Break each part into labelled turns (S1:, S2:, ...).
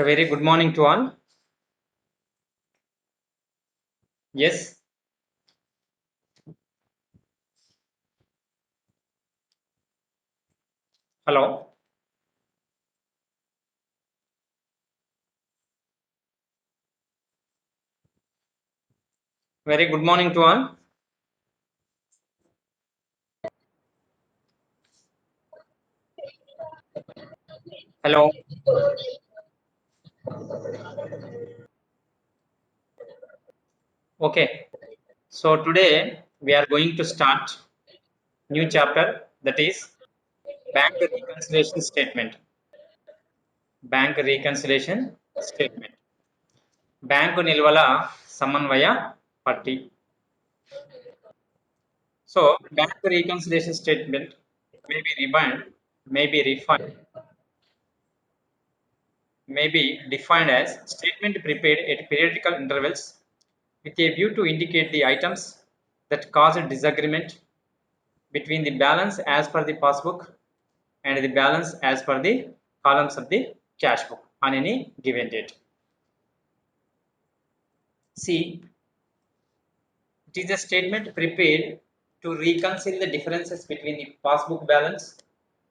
S1: A very good morning to all. Yes, hello. Very good morning to all. Hello. Okay. So today we are going to start new chapter, that is bank reconciliation statement. Bank reconciliation statement. Bank నిల్వల సమన్వయ పట్టి. So bank reconciliation statement may be refined, may be defined as statement prepared at periodical intervals with a view to indicate the items that caused disagreement between the balance as per the passbook and the balance as per the columns of the cash book on any given date. C. It is a statement prepared to reconcile the differences between the passbook balance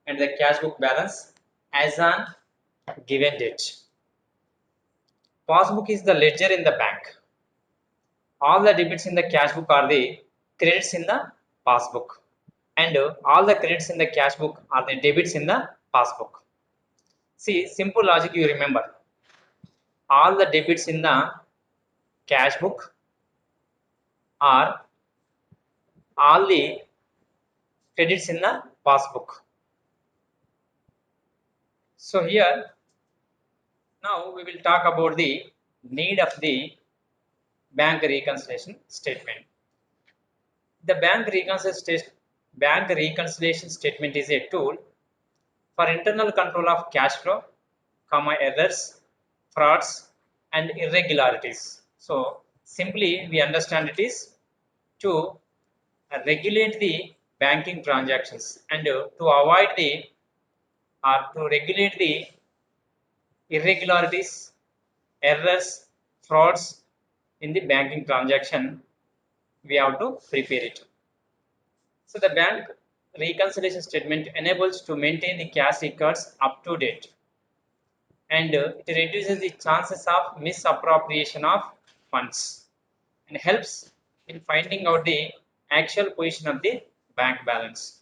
S1: and the cash book balance as on given date. Passbook is the ledger in the bank. All the debits in the cash book are the credits in the passbook, and all the credits in the cash book are the debits in the passbook. See, simple logic you remember. All the debits in the cash book are all the credits in the passbook. So here, now we will talk about the need of the bank reconciliation statement. The bank reconciliation statement is a tool for internal control of cash flow, errors, frauds, and irregularities. So simply we understand it is to regulate the banking transactions and to avoid the or to regulate the irregularities, errors, frauds in the banking transaction. We have to prepare it. So the bank reconciliation statement enables to maintain the cash records up to date, and it reduces the chances of misappropriation of funds and helps in finding out the actual position of the bank balance.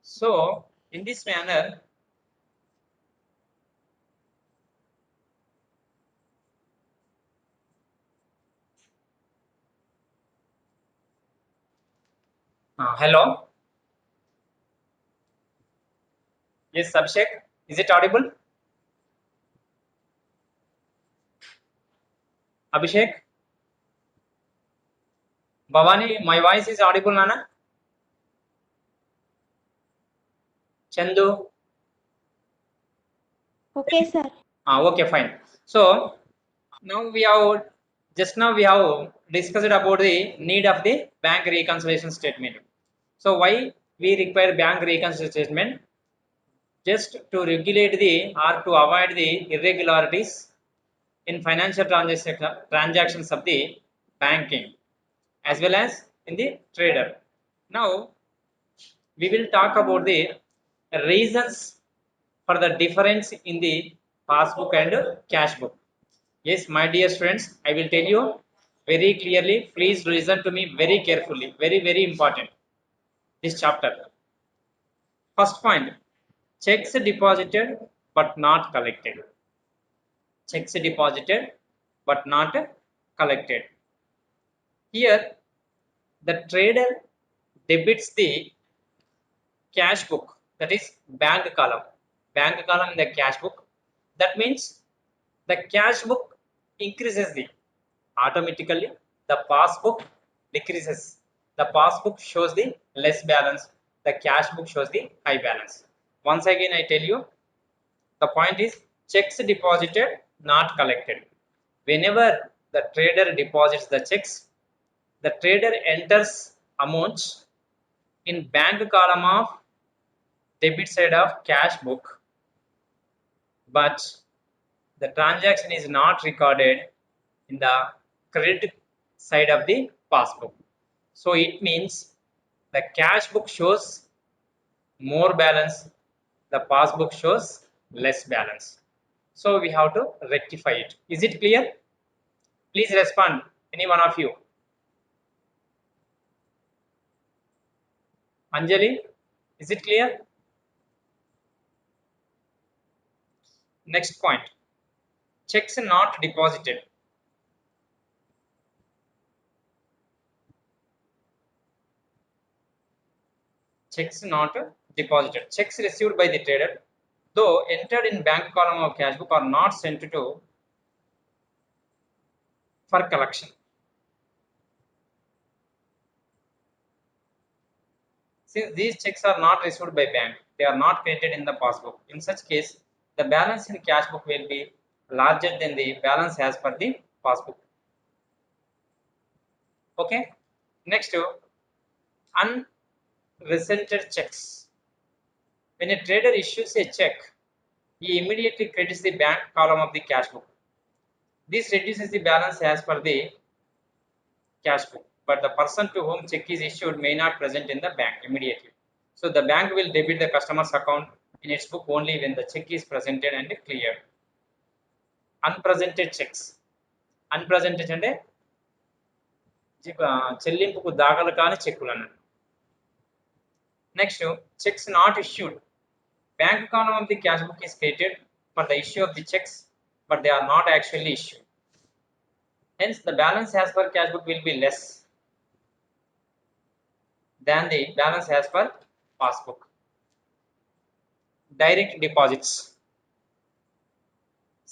S1: So in this manner, hello, yes, Abhishek, is it audible? Abhishek, Bhavani, my voice is audible, Nana? Chandu,
S2: Okay, sir.
S1: okay, fine. So now we have discussed about the need of the bank reconciliation statement. So why we require bank reconciliation statement? Just to regulate the or to avoid the irregularities in financial transactions of the banking as well as in the trader. Now we will talk about the reasons for the difference in the passbook and cash book. Yes, my dear friends, I will tell you very clearly. Please listen to me very carefully. Very, very important. This chapter. First point, checks deposited but not collected. Checks deposited but not collected. Here, the trader debits the cash book, that is bank column. Bank column in the cash book. That means the cash book increases the automatically, the passbook decreases. The passbook shows the less balance, the cash book shows the high balance. Once again I tell you, the point is checks deposited not collected. Whenever the trader deposits the checks, the trader enters amounts in bank column of debit side of cash book, but the transaction is not recorded in the credit side of the passbook. So it means the cash book shows more balance, the passbook shows less balance. So we have to rectify it. Is it clear? Please respond, any one of you. Anjali, is it clear? Next point, checks not deposited. Checks not deposited. Checks received by the trader, though entered in bank column of cash book, are not sent to for collection. Since these checks are not received by bank, they are not credited in the passbook. In such case, the balance in cash book will be larger than the balance as per the passbook. Okay. Next, unresented checks. When a trader issues a check, he immediately credits the bank column of the cash book. This reduces the balance as per the cash book, but the person to whom check is issued may not present in the bank immediately. So the bank will debit the customer's account in its book only when the check is presented and cleared. Unpresented checks. Unpresented అంటే చెల్లింపుకు దాఖలు కాని చెక్కులు అన్నట్టు. Next, checks not issued. Bank column of the cash book is created for the issue of the checks, but they are not actually issued. Hence, the balance as per cash book will be less than the balance as per passbook. Direct deposits.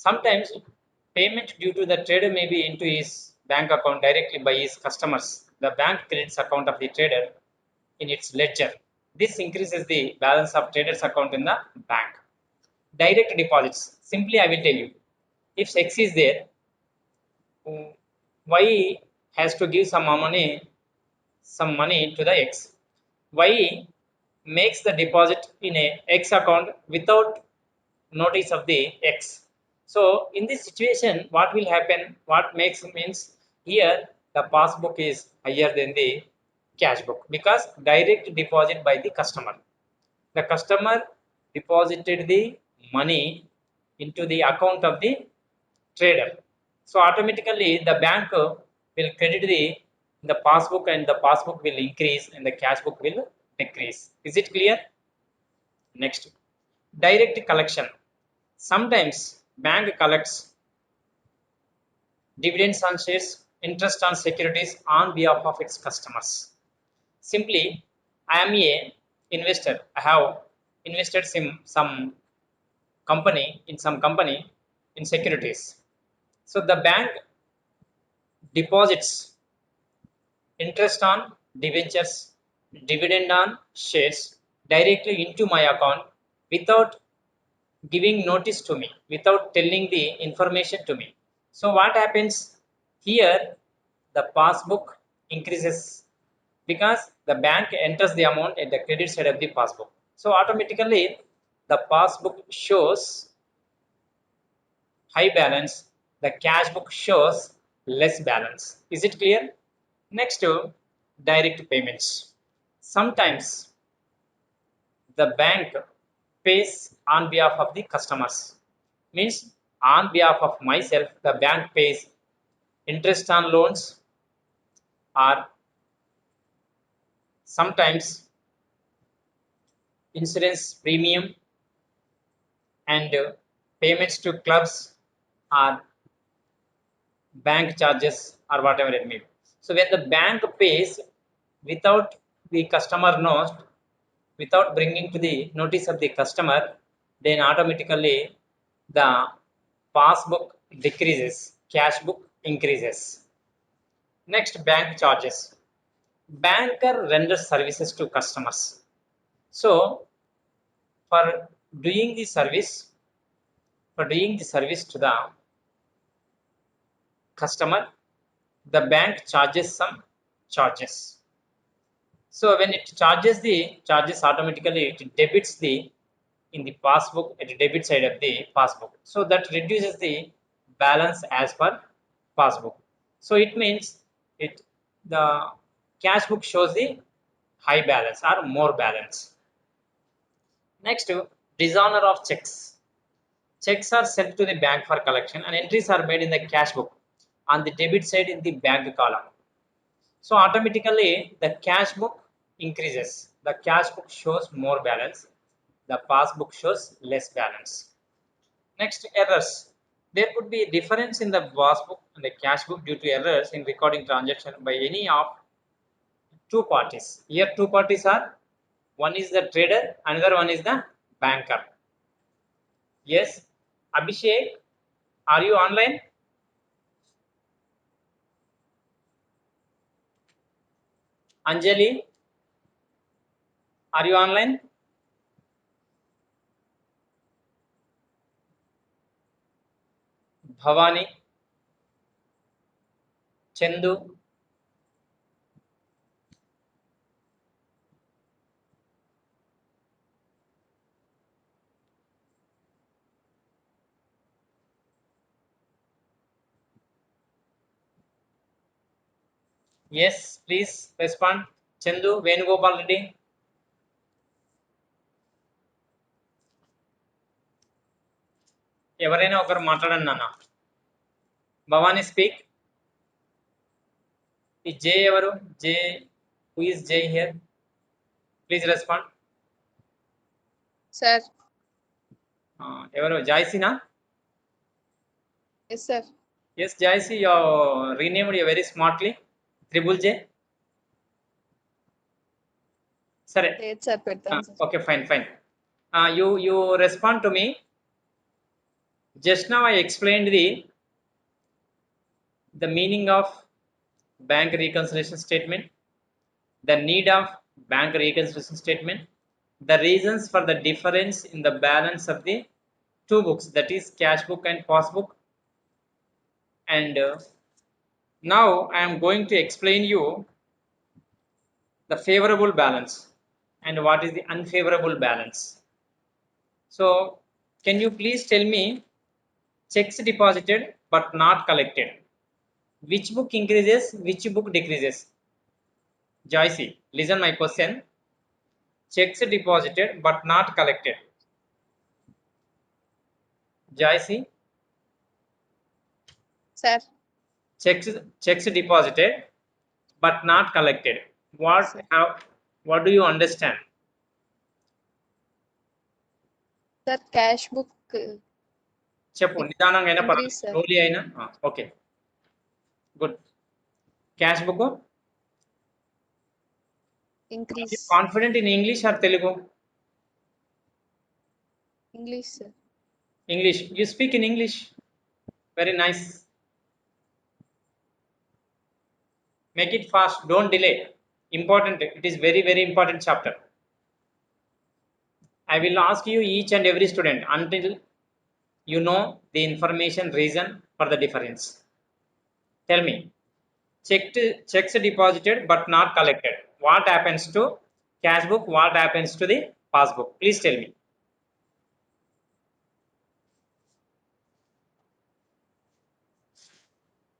S1: Sometimes payment due to the trader may be into his bank account directly by his customers. The bank credits account of the trader in its ledger. This increases the balance of trader's account in the bank. Direct deposits. Simply I will tell you. If X is there, Y has to give some money to the X. Y makes the deposit in a X account without notice of the X. So in this situation, what will happen? What makes means here the passbook is higher than the cash book because direct deposit by the customer. The customer deposited the money into the account of the trader. So automatically the bank will credit the passbook and the passbook will increase and the cash book will decrease. Is it clear? Next, direct collection. Sometimes bank collects dividends on shares, interest on securities on behalf of its customers. Simply, I am a investor. I have invested in some company in securities. So the bank deposits interest on debentures, dividend on shares directly into my account without giving notice to me, without telling the information to me. So what happens here? The passbook increases because the bank enters the amount at the credit side of the passbook. So automatically the passbook shows high balance, the cash book shows less balance. Is it clear? Next to direct payments. Sometimes the bank pays on behalf of the customers. Means on behalf of myself, the bank pays interest on loans or sometimes insurance premium and payments to clubs or bank charges or whatever it may be. So when the bank pays without the customer knows, without bringing to the notice of the customer, then automatically the passbook decreases, cash book increases. Next, bank charges. Banker renders services to customers. So for doing the service, to the customer, the bank charges some charges. So when it charges the charges, automatically it debits the in the passbook at the debit side of the passbook. So that reduces the balance as per passbook. So it means it the cash book shows the high balance or more balance. Next, dishonor of checks. Checks are sent to the bank for collection and entries are made in the cash book on the debit side in the bank column. So automatically the cash book increases. The cash book shows more balance. The passbook shows less balance. Next, errors. There could be a difference in the passbook and the cash book due to errors in recording transaction by any of two parties. Here two parties are, one is the trader, another one is the banker. Yes, Abhishek, are you online? Anjali, are you online? Bhavani, Chandu, yes, please respond. Chandu, Venugopal Reddy, ఎవరైనా ఒకరు మాట్లాడండి నాన్న. Bhavani speak. ఈ జే ఎవరు? Jay, who is Jay here? Please respond.
S2: Sir.
S1: ఎవరు? జాయ్సీనా?
S2: Yes, sir.
S1: Yes, Jaysee, you renamed you very smartly. Triple J. సరే.
S2: లేదు sir పెడతాను sir.
S1: Okay, fine, fine. You respond to me. Just now I explained the meaning of bank reconciliation statement, the need of bank reconciliation statement, the reasons for the difference in the balance of the two books, that is cash book and passbook. And now I am going to explain you the favorable balance and what is the unfavorable balance. So can you please tell me, checks deposited but not collected, which book increases, which book decreases? Joycey, listen my question. Checks deposited but not collected. Joycey,
S2: Sir.
S1: checks deposited but not collected. What do you understand?
S2: Sir, cash book
S1: చెప్పు, నిదానంగా అయినా
S2: increase, sir.
S1: Slowly అయినా. Okay, good. Cash book
S2: increase.
S1: Confident in English are Telugu?
S2: English, sir.
S1: English. You speak in English. Very nice. Make it fast. Don't delay. Important. It is very, very important chapter. I will ask you each and every student until you know the information reason for the difference. Tell me. Checks deposited but not collected. What happens to cash book? What happens to the passbook? Please tell me.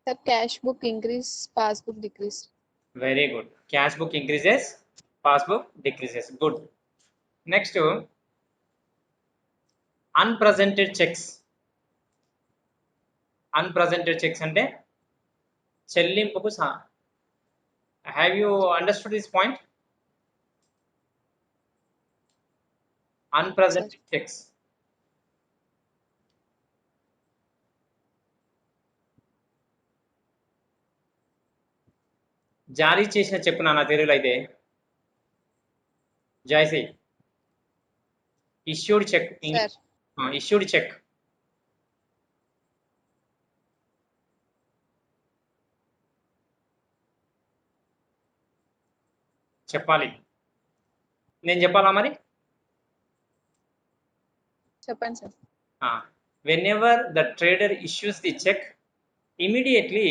S2: Sir, cash book increase, passbook decrease.
S1: Very good. Cash book increases, passbook decreases. Good. Next, unpresented checks. Unpresented checks ante చెల్లింపుకు have you understood this point? Unpresented checks. జారీ చేసిన check నాన్న తెలుగులో అయితే Joycy. Issued cheque. Issued cheque. చెప్పాలి, నేను చెప్పాలా మరి?
S2: చెప్పండి sir.
S1: Whenever the trader issues the check, immediately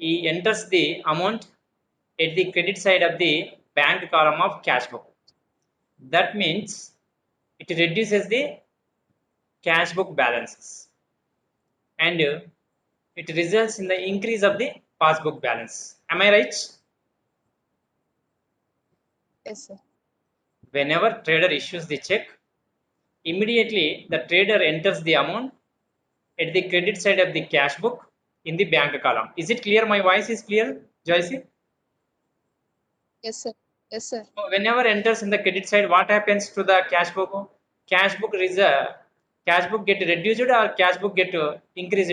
S1: he enters the amount at the credit side of the bank column of cash book. That means it reduces the cash book balances and it results in the increase of the passbook balance. Am I right?
S2: Yes, sir.
S1: Whenever trader issues the check, immediately the trader enters the amount at the credit side of the cash book in the bank column. Is it clear? My voice is clear, Joyce?
S2: Yes, sir. Yes, sir.
S1: So whenever enters in the credit side, what happens to the cash book? Cash book reserve, cash book get reduced or cash book get increased?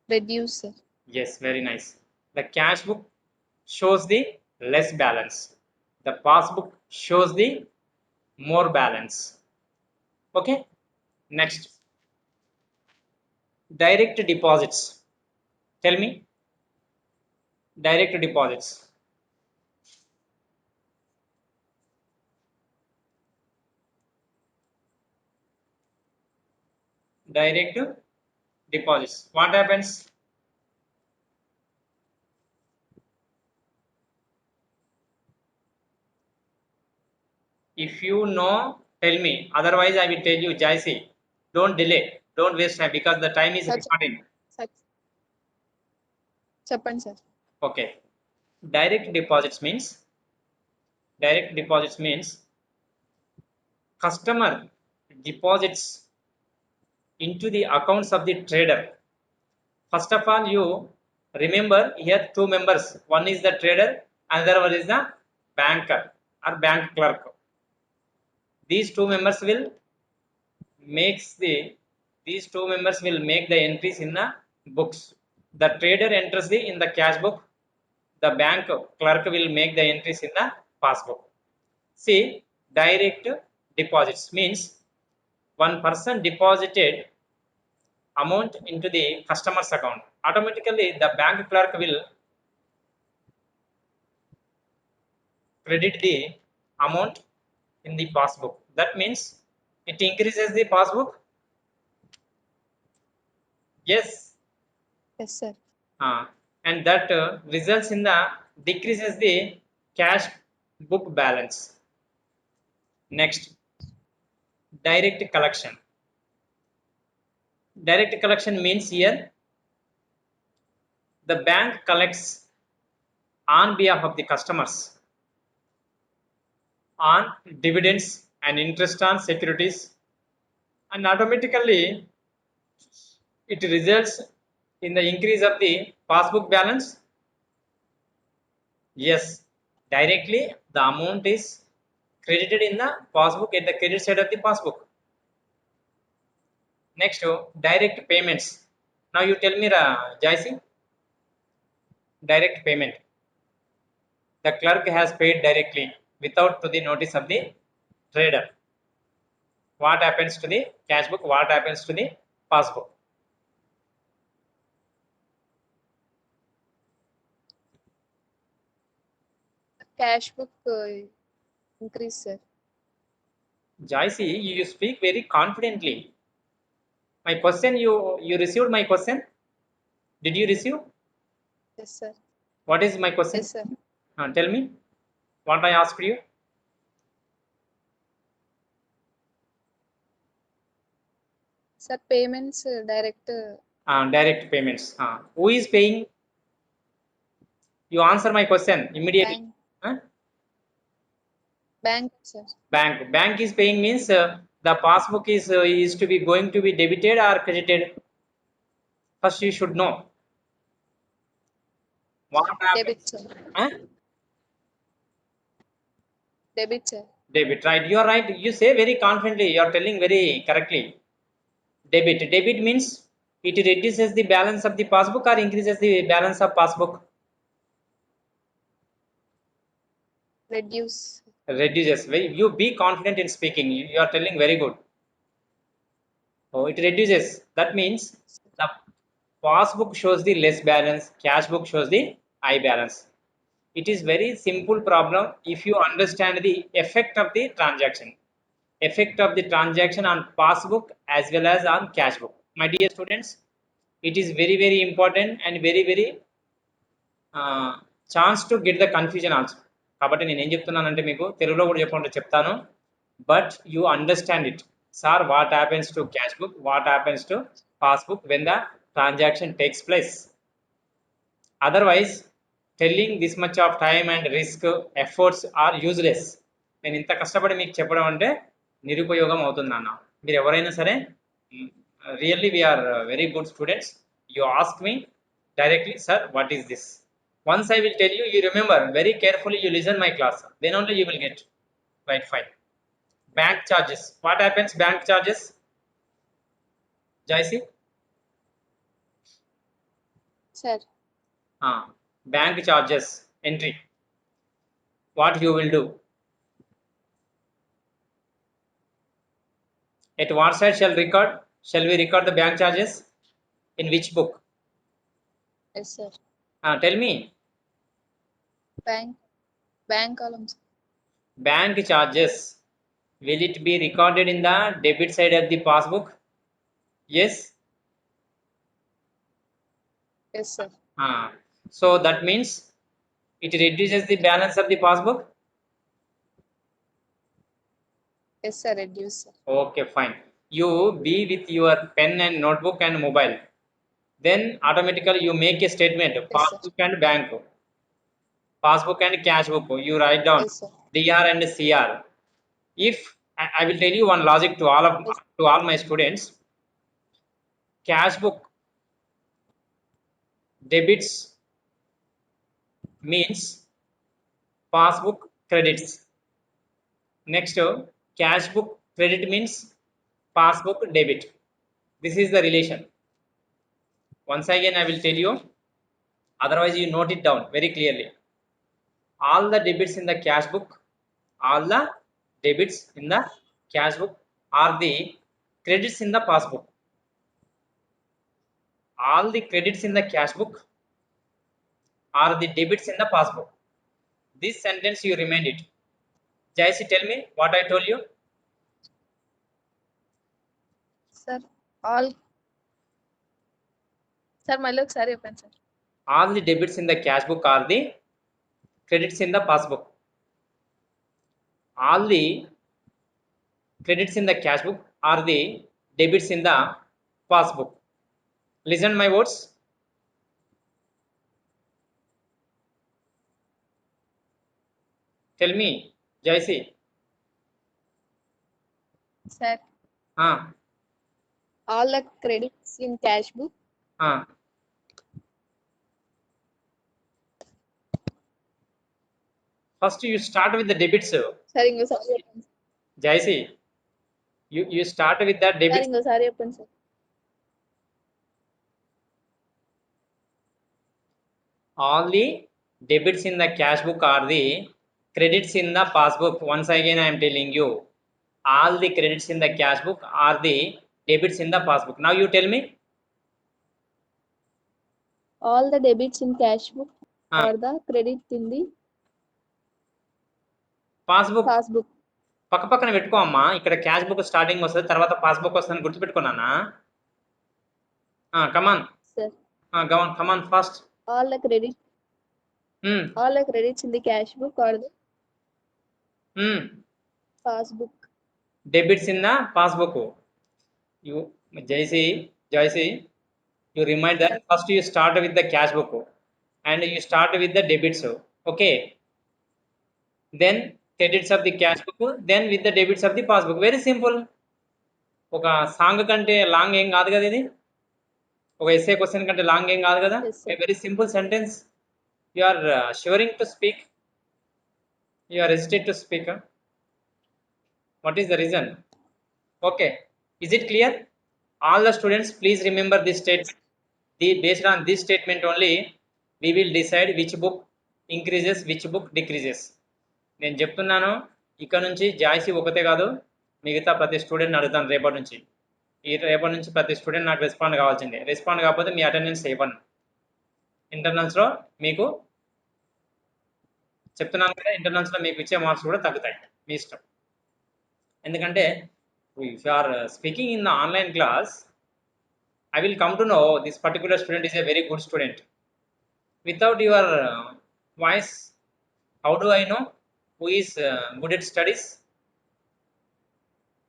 S2: Reduce, sir.
S1: Yes, very nice. The cash book shows the less balance. The passbook shows the more balance. Okay. Next, direct deposits. Tell me, direct deposits. Direct deposits. What happens? If you know, tell me. Otherwise, I will tell you, Jaisi. Don't delay. Don't waste time because the time is
S2: Sir,
S1: recording.
S2: sir. చెప్పండి sir.
S1: Okay. Direct deposits means direct deposits means customer deposits into the accounts of the trader. First of all, you remember here two members. One is the trader, another one is the banker or bank clerk. These two members will makes the these two members will make the entries in the books. The trader enters the in the cash book. The bank clerk will make the entries in the passbook. See, direct deposits means one person deposited amount into the customer's account. Automatically, the bank clerk will credit the amount in the passbook. That means it increases the passbook. Yes,
S2: Yes, sir.
S1: and that results in the decreases the cash book balance. Next, direct collection. Direct collection means here the bank collects on behalf of the customers on dividends and interest on securities, and automatically it results in the increase of the passbook balance. Yes, directly the amount is credited in the passbook at the credit side of the passbook. Next, direct payments. Now you tell me, Jaisi, direct payment. The clerk has paid directly without to the notice of the trader. What happens to the cash book? What happens to the passbook?
S2: Cash book increase, sir.
S1: Jaisi, you speak very confidently. My question, you received my question? Did you receive?
S2: Yes, sir.
S1: What is my question?
S2: Yes, sir.
S1: Tell me what I asked you.
S2: Sir, payments direct
S1: Direct payments. Who is paying? You answer my question immediately.
S2: bank,
S1: Huh?
S2: bank, sir.
S1: Bank. Bank is paying means the passbook is to be going to be debited or credited. First, you should know what
S2: Debit,
S1: happens.
S2: sir.
S1: Huh?
S2: Debit, sir.
S1: Debit. Right. You are right. You say very confidently. You are telling very correctly. Debit. Debit means it reduces the balance of the passbook or increases the balance of passbook.
S2: Reduce.
S1: Reduces. You be confident in speaking. You are telling very good. Oh, it reduces. That means the passbook shows the less balance, cash book shows the high balance. It is very simple problem if you understand the effect of the transaction. Effect of the transaction on passbook as well as on cash book. My dear students, it is very very important and very very chance to get the confusion also. కాబట్టి నేను ఏం చెప్తున్నానంటే మీకు తెలుగులో కూడా చెప్పమంటే చెప్తాను, but you understand it. Sir, what happens to cash book, what happens to passbook when the transaction takes place. Otherwise telling this much of time and risk efforts are useless. నేను ఇంత కష్టపడి మీకు చెప్పడం అంటే నిరుపయోగం అవుతుంది అన్న. మీరు ఎవరైనా సరే, really we are very good students. You ask me directly, sir, what is this? Once I will tell you, you remember very carefully, you listen my class, then only you will get right. Fine. Bank charges, what happens? Bank charges, Jaisi?
S2: Sir.
S1: Bank charges entry, what you will do? At what side shall we record the bank charges? In which book?
S2: Yes, sir.
S1: Tell me.
S2: Bank columns.
S1: Bank charges, will it be recorded in the debit side of the passbook? Yes.
S2: Yes, sir.
S1: So that means it reduces the balance of the passbook?
S2: Yes, sir, reduce, sir.
S1: Okay, fine. You be with your pen and notebook and mobile. Then automatically you make a statement,
S2: Yes,
S1: passbook
S2: sir.
S1: and bank, passbook and cash book. You write down
S2: Yes, sir.
S1: DR and CR. If I will tell you one logic to all my students. Cash book debits means passbook credits. Next, cash book credit means passbook debit. This is the relation. Once again I will tell you, otherwise you note it down very clearly. All the debits in the cash book are the credits in the passbook. All the credits in the cash book are the debits in the passbook. This sentence you remind it. Jaisi, tell me what I told you.
S2: Sir, మళ్ళీ ఒకసారి చెప్పండి sir.
S1: All the debits in the cash book are the credits in the passbook. All the credits in the cash book are the debits in the passbook. Listen my words. Tell me, Jaisi.
S2: Sir. All the credits in cash book.
S1: First you start with the debits.
S2: Sir, ఇంకోసారి చెప్పండి.
S1: Jaisi, you start with the debits.
S2: Sir, ఇంకోసారి చెప్పండి sir.
S1: All the debits in the cash book are the credits in the passbook. Once again I am telling you, all the credits in the cash book are the debits in the passbook. Now you tell me.
S2: All the debits in cash book are the credits in the
S1: passbook.
S2: పక్కన
S1: పెట్టుకో అమ్మా. ఇక్కడ cash book starting వస్తుంది, తర్వాత passbook వస్తుంది, గుర్తుపెట్టుకున్నానా? Come on
S2: sir.
S1: Come on fast.
S2: All the credits in the cash book or the passbook.
S1: Debits in the passbook. You, Jaisi, you remind that first you start with the cash book and you start with the debits. Okay. Then credits of the cash book, then with the debits of the passbook. Very simple. ఒక song కంటే long ఏం కాదు కదా ఇది. ఒక SA question కంటే long ఏం కాదు కదా. Very simple sentence. You are shivering to speak. You are hesitate to speak. What is the reason? Okay. Is it clear? All the students, please remember this statement. Based on this statement only, we will decide which book increases, which book decreases. నేను చెప్తున్నాను, ఇక్కడ నుంచి జాయిసి ఒకటే కాదు, మిగతా ప్రతి student అడుగుతాను రేపటి నుంచి. రేపటి నుంచి ప్రతి స్టూడెంట్ నాకు రెస్పాండ్ కావాల్సిందే. రెస్పాండ్ కాకపోతే మీ అటెండెన్స్ ఇవ్వను. ఇంటర్నల్స్లో మీకు చెప్తున్నాను కదా, ఇంటర్నల్స్లో మీకు ఇచ్చే మార్క్స్ కూడా తగ్గుతాయి, మీ ఇష్టం. ఎందుకంటే if you are speaking in the online class, I will come to know this particular student is a very good student. Without your voice, how do I know who is good at studies?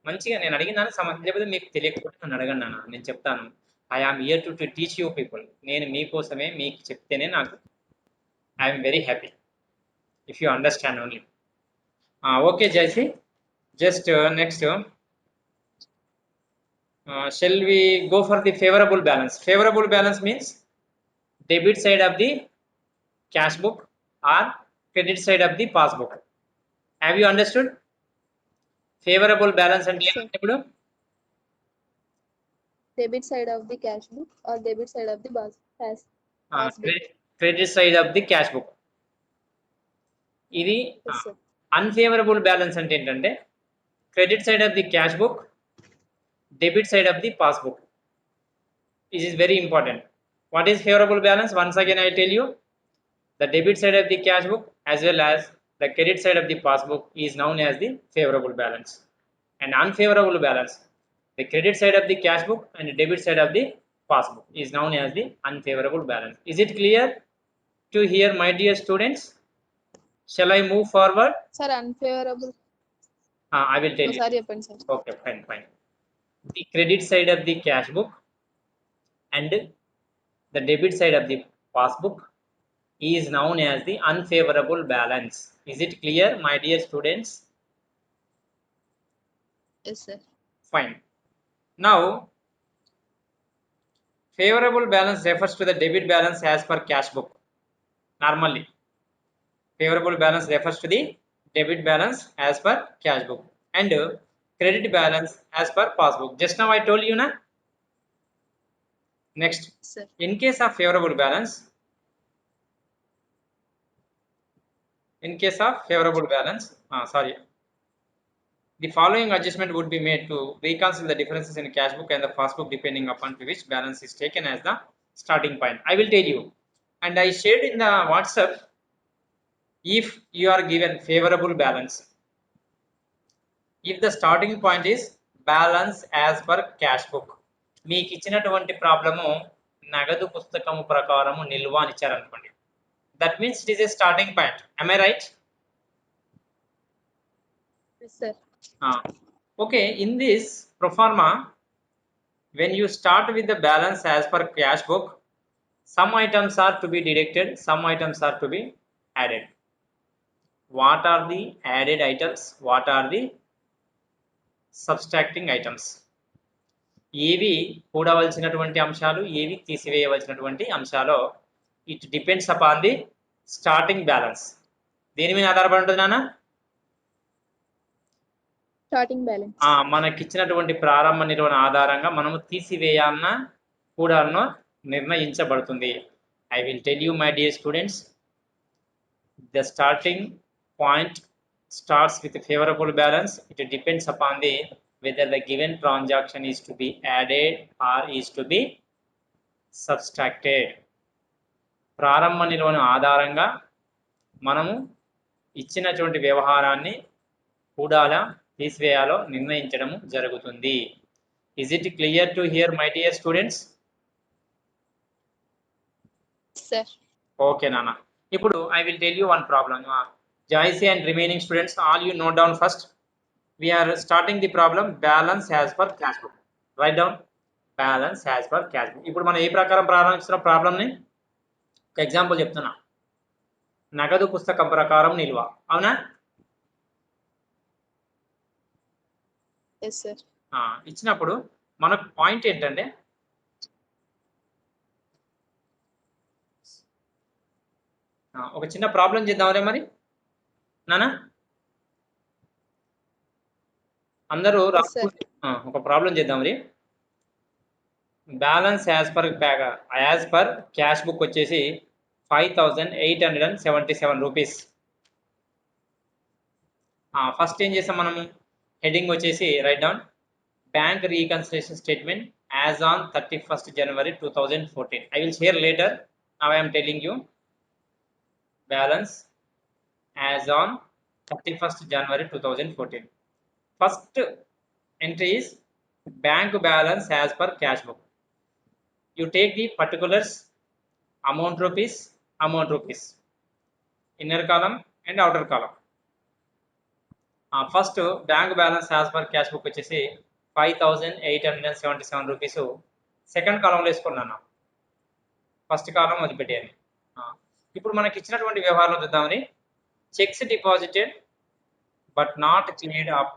S1: మంచిగా నేను అడిగిన దానికి లేకపోతే మీకు తెలియకపోతే నన్ను అడగండి నాన్న, నేను చెప్తాను. I am here to teach you people. నేను మీకోసమే, మీకు చెప్తేనే నాకు I am very happy if you understand only. Okay Jayashree, just next shall we go for the favorable balance? Favorable balance means debit side of the cash book or credit side of the passbook. Have you understood? Favorable balance అంటే
S2: Yes, sir.
S1: ఏంటంటే ఇప్పుడు
S2: Debit side of the cash book or debit side of the passbook.
S1: Credit side of the cash book. ఇది
S2: Yes, sir.
S1: Unfavourable balance అంటే ఏంటంటే credit side of the cash book, debit side of the passbook. This is very important. What is favorable balance? Once again I tell you, the debit side of the cash book as well as the credit side of the passbook is known as the favorable balance. And unfavorable balance, the credit side of the cash book and the debit side of the passbook is known as the unfavorable balance. Is it clear to hear, my dear students? Shall I move forward?
S2: Sir, unfavorable.
S1: I will tell you.
S2: Sorry, sir.
S1: Okay, fine. The credit side of the cash book and the debit side of the passbook is known as the unfavorable balance. Is it clear, my dear students?
S2: Yes, sir.
S1: Fine. Now, favorable balance refers to the debit balance as per cash book. Normally, favorable balance refers to the debit balance as per cash book and credit balance as per passbook. Just now I told you na. Next,
S2: Sir.
S1: in case of favorable balance, the following adjustment would be made to reconcile the differences in cash book and the passbook depending upon which balance is taken as the starting point. I will tell you, and I shared in the WhatsApp. If you are given favorable balance, if the starting point is balance as per cash book, మీకు ఇచ్చినటువంటి problem నగదు పుస్తకము ప్రకారము నిల్వ అని ఇచ్చారనుకోండి, that means it is a starting point. Am I right?
S2: Yes, sir.
S1: Okay, in this pro forma, when you start with the balance as per cash book, some items are to be deducted, some items are to be added. What are the added items? What are the subtracting items? ఏవి కూడవలసినటువంటి అంశాలు, ఏవి తీసివేయవలసినటువంటి అంశాలు, it depends upon the starting balance. దేని మీద ఆధారపడి ఉంటుంది నాన్న?
S2: Starting balance.
S1: మనకిచ్చినటువంటి ప్రారంభ నిర్వహణ ఆధారంగా మనము తీసివేయాలన్నా కూడానో నిర్ణయించబడుతుంది. I will tell you, my dear students, the starting point starts with a favorable balance. It depends upon the whether the given transaction is to be added or is to be subtracted. ప్రారంభ నిర్వహణ ఆధారంగా మనము ఇచ్చినటువంటి వ్యవహారాన్ని కూడాలా తీసివేయాలో నిర్ణయించడం జరుగుతుంది. Is it clear to hear, my dear students?
S2: Sir.
S1: Okay nana, ఇప్పుడు I will tell you one problem. Joyce and remaining students, all you note down first. We are starting the problem balance as per cash book. Write down balance as per cash book. ఇప్పుడు మనం ఏ ప్రకారం ప్రారంభిస్తున్న problem ని ఒక example చెప్తున్నా. నగదు పుస్తకం ప్రకారం నిల్వ, అవునా?
S2: Yes, sir.
S1: ఇచ్చినప్పుడు మనకు పాయింట్ ఏంటంటే ఒక చిన్న ప్రాబ్లం చేద్దామరే మరి నానా, అందరూ ఒక ప్రాబ్లం చేద్దాం మరి. Balance as per cash book వచ్చేసి 5877 రూపీస్. ఫస్ట్ ఏం చేసాం మనము, హెడింగ్ వచ్చేసి right down bank reconciliation statement as on 31st January 2014. I will share later. Now I am telling you balance as on 31st January 2014. First entry is bank balance as per cash book. You take the particulars, amount rupees, inner column and outer column. First bank balance as per cash book వచ్చేసి 5877 rupees second కాలంలో వేసుకున్నాను. First column వదిలిపెట్టాను. ఇప్పుడు మనకి ఇచ్చినటువంటి వ్యవహారంలో చూద్దామని. Cheques deposited but not cleared up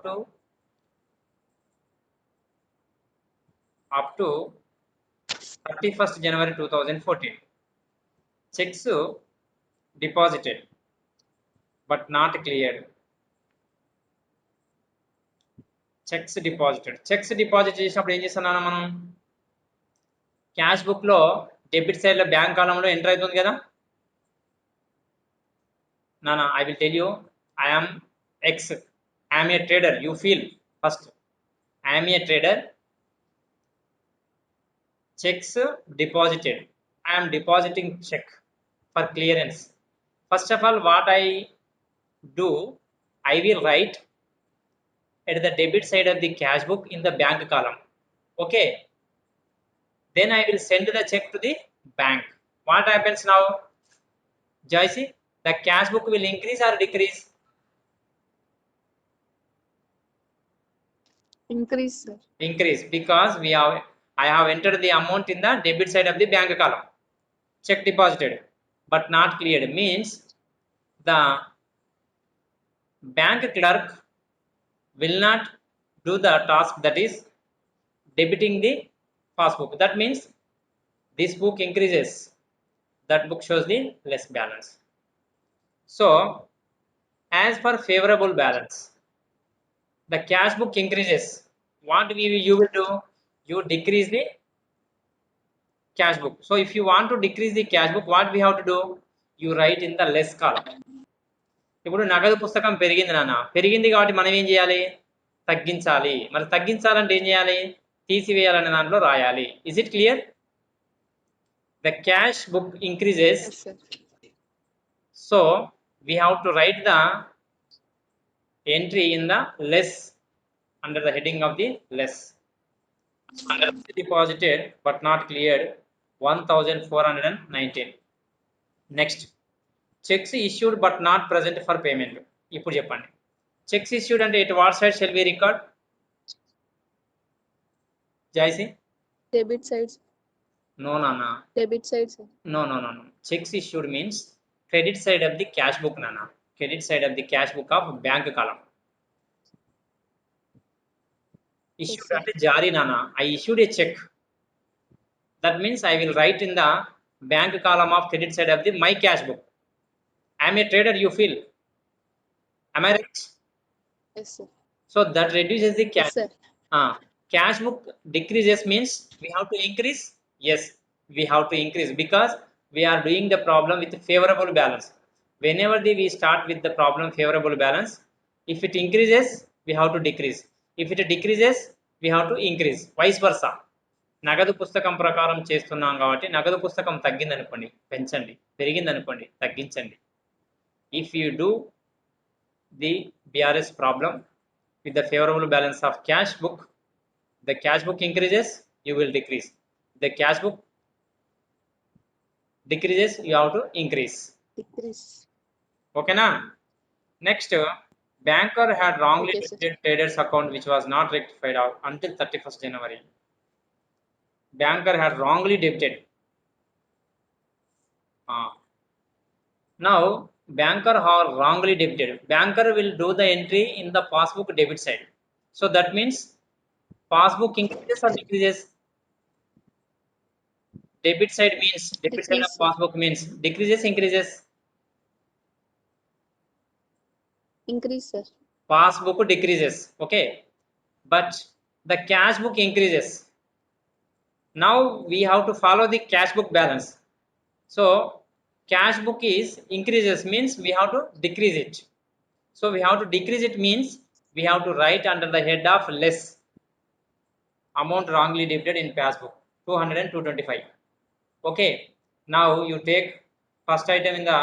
S1: to 31st January 2014. Cheques deposited but not cleared. Cheques deposit చేసినప్పుడు ఏం చేస్తున్నాను మనం? క్యాష్ బుక్ లో డెబిట్ సైడ్ లో బ్యాంక్ కాలంలో ఎంటర్ అవుతుంది కదా. నానా, I will tell you, I'm X, I'm a trader. You feel first, I'm a trader. Cheques deposited, I'm depositing cheque for clearance. First of all what I do, I will write at the debit side of the cash book in the bank column. Okay, then I will send the check to the bank. What happens now, Joyce? The cash book will increase or decrease?
S2: Increase, sir.
S1: Increase, because I have entered the amount in the debit side of the bank column. Check deposited but not cleared means the bank clerk will not do the task, that is debiting the passbook. That means this book increases, that book shows the less balance. So as per favorable balance, the cash book increases. What you will do? You decrease the cash book. So if you want to decrease the cash book, what we have to do? You write in the less column. ఇప్పుడు నగదు పుస్తకం పెరిగింది నాన్న, పెరిగింది కాబట్టి మనం ఏం చేయాలి? తగ్గించాలి. మరి తగ్గించాలంటే ఏం చేయాలి? తీసివేయాలనే దాంట్లో రాయాలి. Is it clear? The cash book increases.
S2: Yes, sir.
S1: So we have to write the entry in the less, under the heading of the less. Deposited but not cleared 1419. Next, checks issued but not present for payment. ఇప్పుడు చెప్పండి, cheques issued అంటే at what side shall we record? Joycy?
S2: Debit side.
S1: No, Nana.
S2: Debit side, sir.
S1: No. Checks issued means credit side of the cash book, Nana. Credit side of the cash book of bank column. Issued
S2: Yes,
S1: అంటే జారీ నానా. I issued a check. That means I will write in the bank column of credit side of the my cash book. I am a trader, you feel. Am I right?
S2: Yes, sir.
S1: So that reduces the cash.
S2: Yes, sir.
S1: Cash book decreases means we have to increase. Yes, we have to increase because we are doing the problem with favorable balance. Whenever we start with the problem favorable balance, if it increases, we have to decrease. If it decreases, we have to increase. Vice versa. నగదు పుస్తకం ప్రకారం చేస్తున్నాం కాబట్టి నగదు పుస్తకం తగ్గిందనుకోండి పెంచండి, పెరిగిందనుకోండి తగ్గించండి. If you do the BRS problem with the favorable balance of cash book, the cash book increases, you will decrease. The cash book decreases, you have to increase.
S2: Decrease.
S1: Okay na? Next, banker had wrongly
S2: Okay, sir.
S1: debited trader's account which was not rectified out until 31st January. Banker had wrongly debited. Now banker have wrongly debited. Banker will do the entry in the passbook debit side. So that means passbook increases or decreases? Debit side means debit side of
S2: Decrease, sir.
S1: passbook means decreases, increases?
S2: Increase, sir.
S1: Passbook decreases, okay, but the cash book increases. Now we have to follow the cash book balance. So cash book is increases means we have to decrease it. So we have to decrease it means we have to write under the head of less amount wrongly debited in passbook 200 and 225. Okay, now you take first item in the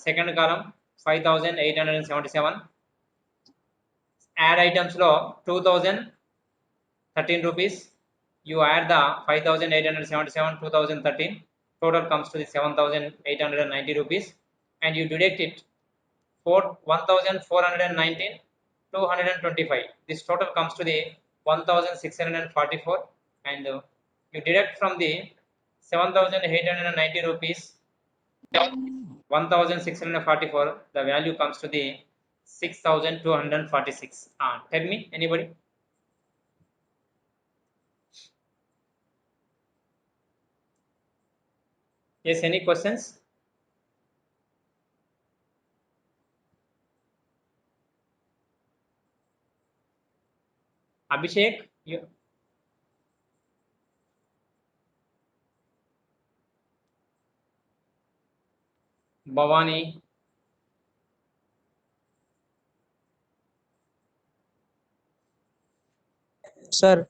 S1: second column 5877. Add items lo 2013 rupees. You add the 5877 2013, total comes to the 7890 rupees, and you deduct it 1419 225. This total comes to the 1644, and you deduct from the 7890 rupees 1644, the value comes to the 6246. Tell me, anybody? Yes, any questions? Abhishek, you. Bhavani,
S3: sir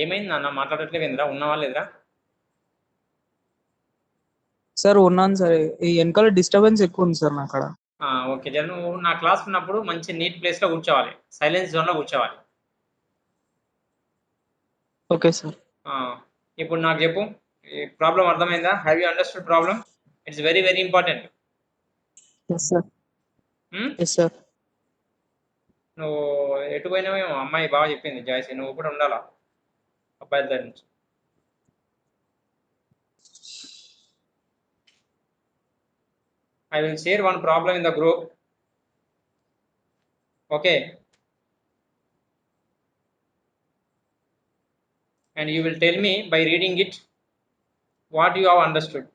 S1: ఏమైంది నాన్న మాట్లాడట్లేదురా? ఉన్నావా లేదురా?
S3: Sir ఉన్నాను sir. ఈ వెనకాల disturbance ఎక్కువ ఉంది sir నా అక్కడ.
S1: ఓకే, నువ్వు నా క్లాస్ ఉన్నప్పుడు మంచి నీట్ ప్లేస్ లో కూర్చోవాలి, సైలెన్స్ జోన్ లో కూర్చోవాలి.
S3: Okay sir.
S1: ఇప్పుడు నాకు చెప్పు, ఈ ప్రాబ్లం అర్థమైందా? Have you understood problem? It's very very important.
S3: Yes sir. Yes sir.
S1: నువ్వు ఎటు పోయినావేమో, అమ్మాయి బాగా చెప్పింది జాయిసి, నువ్వు కూడా ఉండాలా అబ్బాయి దగ్గర నుంచి. I will share one problem in the group. Okay. And you will tell me by reading it what you have understood.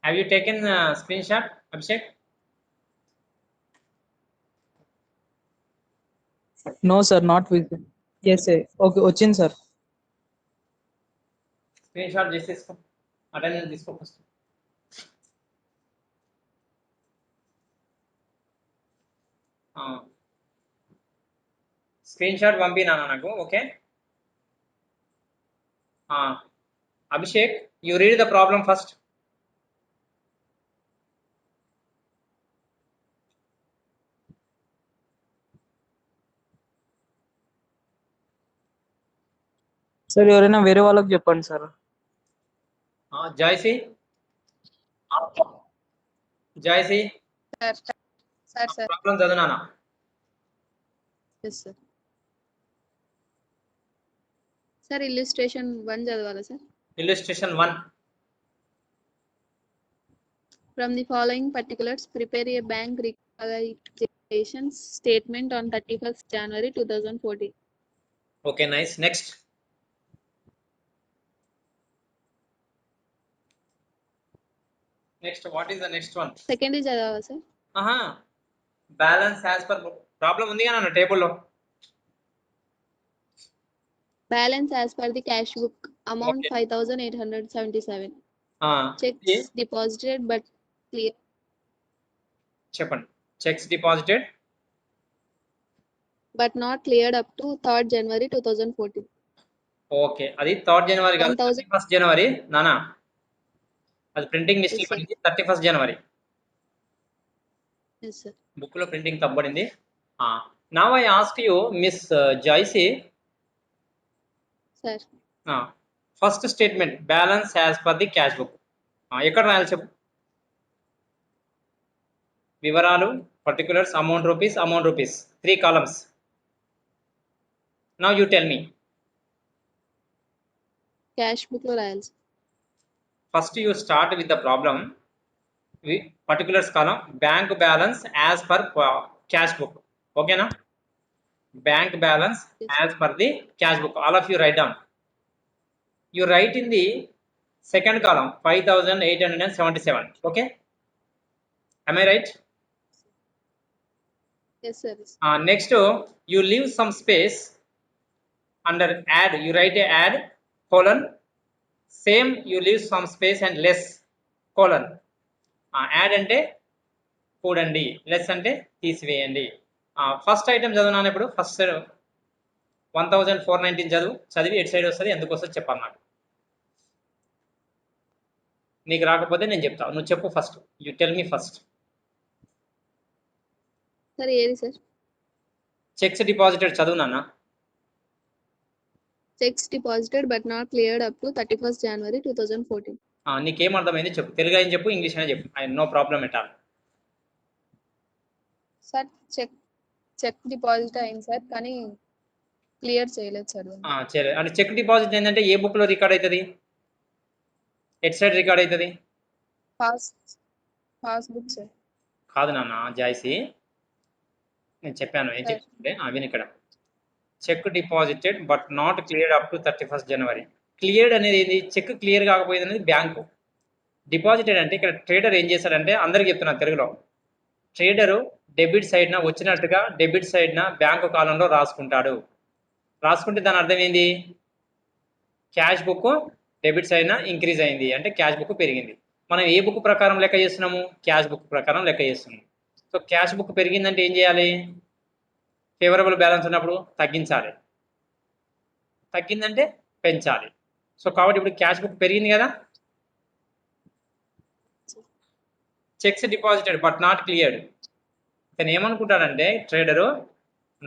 S1: Have you taken a screenshot, Abhishek?
S3: No sir, not with. Yes sir. Okay, వచ్చింది sir.
S1: Screenshot చేసేసుకో, attendance తీసుకో first. Screenshot పంపినా నాకు. Okay. Abhishek, you read the problem first.
S3: Sir ఎవరైనా వేరే వాళ్ళకి చెప్పండి sir.
S1: Joycy, Joycy,
S2: sir
S1: problem చదువునానా?
S2: Yes sir. సార్ ఇల్లుస్ట్రేషన్ 1 చదవాలా sir?
S1: Illustration 1.
S2: From the following particulars, prepare a bank reconciliation statement on 31st January 2014.
S1: Okay, nice. Next. Next, what is the next one?
S2: Second is చదవాలా sir?
S1: Balance as per problem ఉంది కదా table లో.
S2: Balance as per the cash book, amount
S1: Okay.
S2: 5877. Checks
S1: Yeah.
S2: deposited but clear.
S1: చెప్పండి. Checks deposited
S2: But not cleared up to 3rd January 2014.
S1: Okay, అది 3rd జనవరి కాదు,
S2: 1000.
S1: 31st జనవరి నానా. అది printing mistake
S2: Yes, sir.
S1: పడింది. 31st జనవరి
S2: Yes sir.
S1: Book లో printing తప్పబడింది. Now I ask you miss Joycy,
S2: Sir.
S1: First statement balance as per the cash book ఎక్కడ రాయాలి చెప్పు? వివరాలు, particulars, amount rupees, 3 columns. Now you tell me.
S2: Cash book లో రాయాలి సార్.
S1: First you start with the problem. Particulars column, bank balance as per cash book. Okay na? Bank balance
S2: Yes.
S1: as per the cash book. All of you write down. You write in the second column 5877. Okay? Am I right?
S2: Yes sir.
S1: Next you leave some space under add. You write a add colon. Same you leave some space and less colon. Add అంటే కూడండి, less అంటే తీసివేయండి. First item చదువునాను. ఇప్పుడు first 1419 చదివి ఎటు side వస్తుంది, ఎందుకు వస్తుంది చెప్పాలి నాకు. నీకు రాకపోతే నేను చెప్తా, నువ్వు చెప్పు first, you tell me first.
S2: Sir ఏది సార్?
S1: చెక్స్ డిపాజిటెడ్ చదువు నాన్న.
S2: Checks deposited but not cleared up to 31st January 2014.
S1: నీకేం అర్థమైంది చెప్పు, తెలుగు అయినా చెప్పు, ఇంగ్లీష్ అయినా చెప్పు, I no problem at all.
S2: Sir cheque deposit అయింది సార్, కానీ క్లియర్ చేయలేదు సార్.
S1: సరే, అంటే చెక్ డిపాజిట్ ఏంటంటే ఏ బుక్లో రికార్డ్ అవుతుంది, ఎట్ సైడ్ రికార్డ్ అవుతుంది?
S2: Passbook sir.
S1: కాదు నాన్న జాయిసి, నేను చెప్పాను ఏం చెప్తుంటే విని ఇక్కడ. Cheque deposited but not cleared up to 31st January. Cleared అనేది ఏంది? చెక్ క్లియర్ కాకపోయింది అనేది బ్యాంకు. డిపాజిటెడ్ అంటే ఇక్కడ ట్రేడర్ ఏం చేశాడంటే, అందరికి చెప్తున్నా తెలుగులో, ట్రేడరు డెబిట్ సైడ్న వచ్చినట్టుగా డెబిట్ సైడ్న బ్యాంకు కాలంలో రాసుకుంటాడు. రాసుకుంటే దాని అర్థం ఏంది? క్యాష్ బుక్ డెబిట్ సైడ్న ఇంక్రీజ్ అయింది అంటే క్యాష్ బుక్ పెరిగింది. మనం ఏ బుక్ ప్రకారం లెక్క చేస్తున్నాము? క్యాష్ బుక్ ప్రకారం లెక్క చేస్తున్నాము. సో క్యాష్ బుక్ పెరిగిందంటే ఏం చేయాలి? ఫేవరబుల్ బ్యాలెన్స్ ఉన్నప్పుడు తగ్గించాలి, తగ్గిందంటే పెంచాలి. సో కాబట్టి ఇప్పుడు క్యాష్ బుక్ పెరిగింది కదా. Checks deposited but not cleared. ఇతను ఏమనుకుంటాడంటే ట్రేడరు,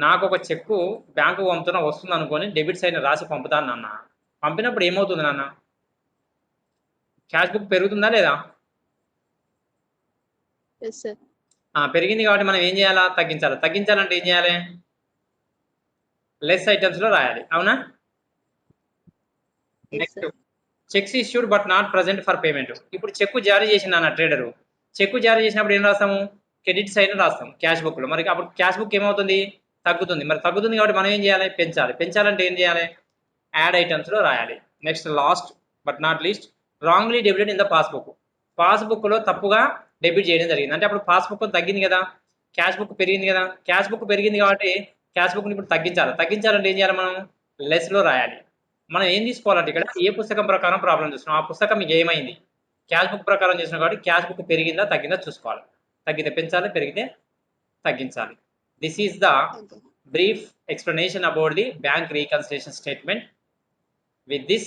S1: నాకు ఒక చెక్కు బ్యాంకు పంపుతున్నా వస్తుంది అనుకొని డెబిట్ సైడ్ రాసి పంపుతాను నాన్న. పంపినప్పుడు ఏమవుతుంది నాన్న? క్యాష్ బుక్ పెరుగుతుందా లేదా?
S2: Yes sir.
S1: పెరిగింది కాబట్టి మనం ఏం చేయాలా? తగ్గించాలి. తగ్గించాలంటే ఏం చేయాలి? లెస్ ఐటమ్స్లో రాయాలి, అవునా? Next, checks issued but not present for payment. ఇప్పుడు చెక్కు జారీ చేసిన ట్రేడరు, చెక్కు జారీ చేసినప్పుడు ఏం రాస్తాము? క్రెడిట్ సైడ్ రాస్తాం క్యాష్ బుక్లో. మరి అప్పుడు క్యాష్ బుక్ ఏమవుతుంది? తగ్గుతుంది. మరి తగ్గుతుంది కాబట్టి మనం ఏం చేయాలి? పెంచాలి. పెంచాలంటే ఏం చేయాలి? యాడ్ ఐటమ్స్లో రాయాలి. Next, last but not least, wrongly debited in the passbook. పాస్బుక్లో తప్పుగా డెబిట్ చేయడం జరిగింది అంటే అప్పుడు పాస్బుక్ తగ్గింది కదా, క్యాష్ బుక్ పెరిగింది కదా. క్యాష్ బుక్ పెరిగింది కాబట్టి క్యాష్ బుక్ని ఇప్పుడు తగ్గించాలి. తగ్గించాలంటే ఏం చేయాలి? మనం లెస్లో రాయాలి. మనం ఏం తీసుకోవాలంటే ఇక్కడ ఏ పుస్తకం ప్రకారం ప్రాబ్లం చూస్తున్నాం, ఆ పుస్తకం మీకు ఏమైంది? క్యాష్ బుక్ ప్రకారం చేసినాం కాబట్టి క్యాష్ బుక్ పెరిగిందా తగ్గిందా చూసుకోవాలి. తగ్గితే పెంచాలి, పెరిగితే తగ్గించాలి. This is the brief explanation about the bank reconciliation statement. With this,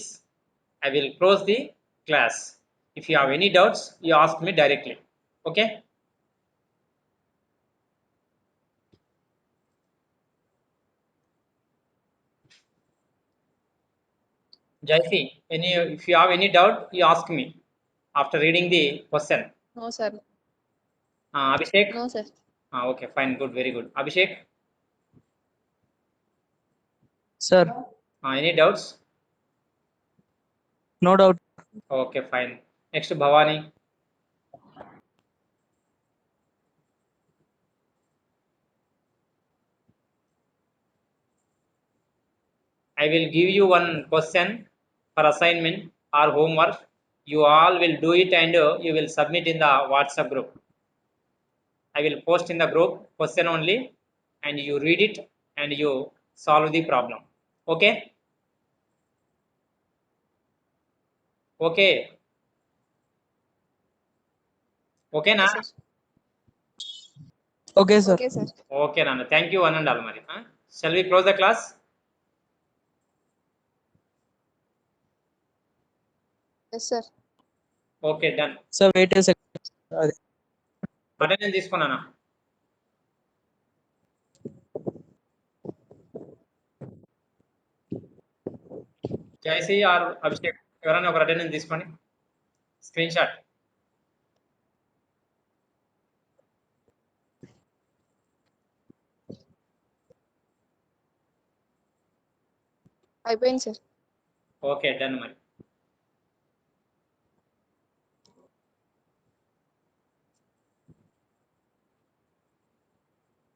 S1: I will close the class. If you have any doubts, you ask me directly. Okay? Jaisi, if you have any doubt, you ask me after reading the question.
S2: No sir.
S1: Abhishek?
S2: No sir.
S1: Okay, fine, good, very good. Abhishek?
S3: Sir,
S1: Any doubts?
S3: no doubt.
S1: Okay, fine. Next, Bhavani. I will give you one question for assignment or homework. You all will do it and you will submit in the WhatsApp group. I will post in the group question only and you read it and you solve the problem. Okay? Okay. Okay na?
S3: Okay, sir.
S2: Okay sir.
S1: Okay Nana. Thank you one and all Mari. Shall we close the class?
S2: Yes sir.
S1: Okay, done.
S3: Sir, wait a second.
S1: Attendance తీసుకున్నానా? Jayashree or Abhishek ఎవరైనా ఒక attendance తీసుకోండి, screenshot.
S2: అయిపోయింది సార్.
S1: Okay, done మరి.